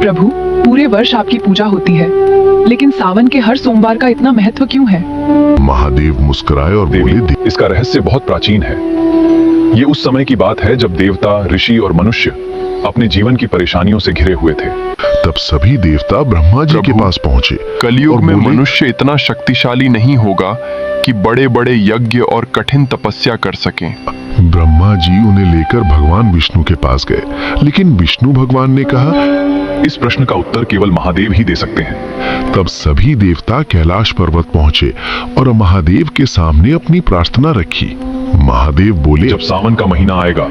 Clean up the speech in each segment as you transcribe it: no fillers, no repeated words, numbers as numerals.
प्रभु, पूरे वर्ष आपकी पूजा होती है, लेकिन सावन के हर सोमवार का इतना महत्व क्यों है? महादेव मुस्कुराए और बोले, इसका रहस्य बहुत प्राचीन है। ये उस समय की बात है जब देवता, ऋषि और मनुष्य अपने जीवन की परेशानियों से घिरे हुए थे। तब सभी देवता ब्रह्मा जी के पास पहुँचे। कलयुग में बोले, मनुष्य इतना शक्तिशाली नहीं होगा कि बड़े बड़े यज्ञ और कठिन तपस्या कर सकें। ब्रह्मा जी उन्हें लेकर भगवान विष्णु के पास गए, लेकिन विष्णु भगवान ने कहा, इस प्रश्न का उत्तर केवल महादेव ही दे सकते हैं। तब सभी देवता कैलाश पर्वत पहुंचे और महादेव के सामने अपनी प्रार्थना रखी। महादेव बोले, जब सावन का महीना आएगा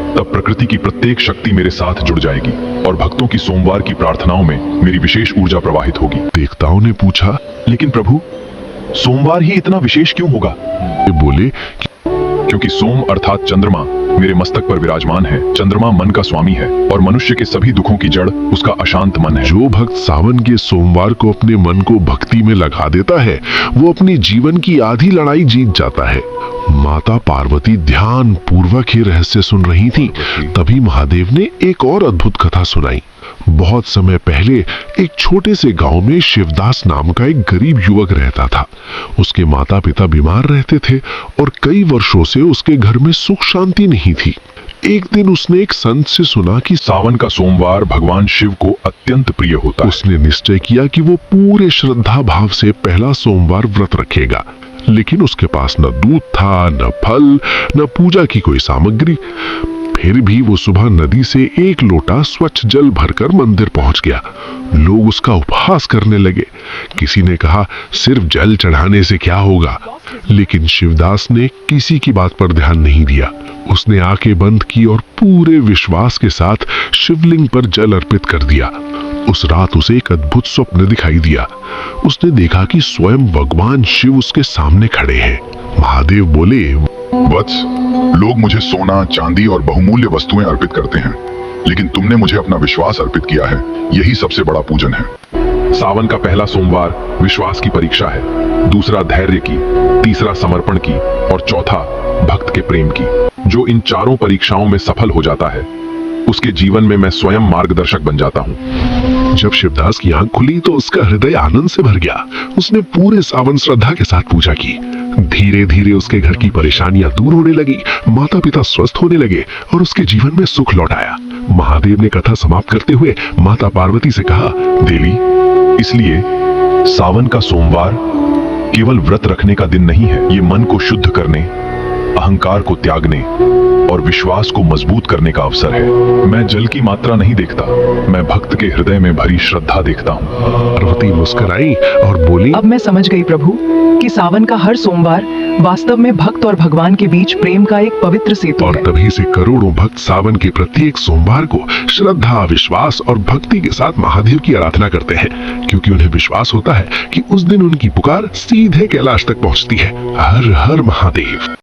तब प्रकृति की प्रत्येक शक्ति मेरे साथ जुड़ जाएगी और भक्तों की सोमवार की प्रार्थनाओं में मेरी विशेष ऊर्जा प्रवाहित होगी। देवताओं ने पूछा, लेकिन प्रभु, सोमवार ही इतना विशेष क्यों होगा? वे बोले, क्योंकि सोम अर्थात चंद्रमा मेरे मस्तक पर विराजमान है। चंद्रमा मन का स्वामी है और मनुष्य के सभी दुखों की जड़ उसका अशांत मन है। जो भक्त सावन के सोमवार को अपने मन को भक्ति में लगा देता है, वो अपने जीवन की आधी लड़ाई जीत जाता है। माता पार्वती ध्यान पूर्वक ही रहस्य सुन रही थी। तभी महादेव ने एक और अद्भुत कथा सुनाई। बहुत समय पहले एक छोटे से गांव में शिवदास नाम का एक गरीब युवक रहता था। उसके माता पिता बीमार रहते थे और कई वर्षों से उसके घर में सुख शांति नहीं थी। एक दिन उसने एक संत से सुना कि सावन का सोमवार भगवान शिव को अत्यंत प्रिय होता है। उसने निश्चय किया कि वो पूरे श्रद्धा भाव से पहला सोमवार व्रत रखेगा। लेकिन उसके पास न दूध था, न फल, न पूजा की कोई सामग्री। फिर भी वो सुबह नदी से एक लोटा स्वच्छ जल भरकर मंदिर पहुंच गया। लोग उसका उपहास करने लगे। किसी ने कहा, सिर्फ जल चढ़ाने से क्या होगा? लेकिन शिवदास ने किसी की बात पर ध्यान नहीं दिया। उसने आंखें बंद की और पूरे विश्वास के साथ शिवलिंग पर जल अर्पित कर दिया। उस रात उसे एक अद्भुत स्वप्न दिखाई दिया। उसने देखा कि स्वयं भगवान शिव उसके सामने खड़े हैं। महादेव बोले, वत्स, लोग मुझे सोना, चांदी और बहुमूल्य वस्तुएं अर्पित करते हैं, लेकिन तुमने मुझे अपना विश्वास अर्पित किया है। यही सबसे बड़ा पूजन है। सावन का पहला सोमवार विश्वास की परीक्षा है, दूसरा धैर्य की, तीसरा समर्पण की और चौथा भक्त के प्रेम की। जो इन चारों परीक्षाओं में सफल हो जाता है, उसके जीवन में मैं स्वयं मार्गदर्शक बन जाता हूँ। जब शिवदास की आंख खुली तो उसका हृदय आनंद से भर गया। उसने पूरे सावन श्रद्धा के साथ पूजा की। धीरे धीरे उसके घर की परेशानियां दूर होने लगी, माता पिता स्वस्थ होने लगे और उसके जीवन में सुख लौट आया। महादेव ने कथा समाप्त करते हुए माता पार्वती से कहा, देवी, इसलिए सावन का सोमवार केवल व्रत रखने का दिन नहीं है। ये मन को शुद्ध करने, अहंकार को त्यागने और विश्वास को मजबूत करने का अवसर है। मैं जल की मात्रा नहीं देखता, मैं भक्त के हृदय में भरी श्रद्धा देखता हूँ। पार्वती मुस्कुराई और बोली, अब मैं समझ गई प्रभु कि सावन का हर सोमवार वास्तव में भक्त और भगवान के बीच प्रेम का एक पवित्र सेतु और है। तभी से करोड़ों भक्त सावन के प्रत्येक सोमवार को श्रद्धा, विश्वास और भक्ति के साथ महादेव की आराधना करते हैं, क्योंकि उन्हें विश्वास होता है कि उस दिन उनकी पुकार सीधे कैलाश तक पहुंचती है। हर हर महादेव।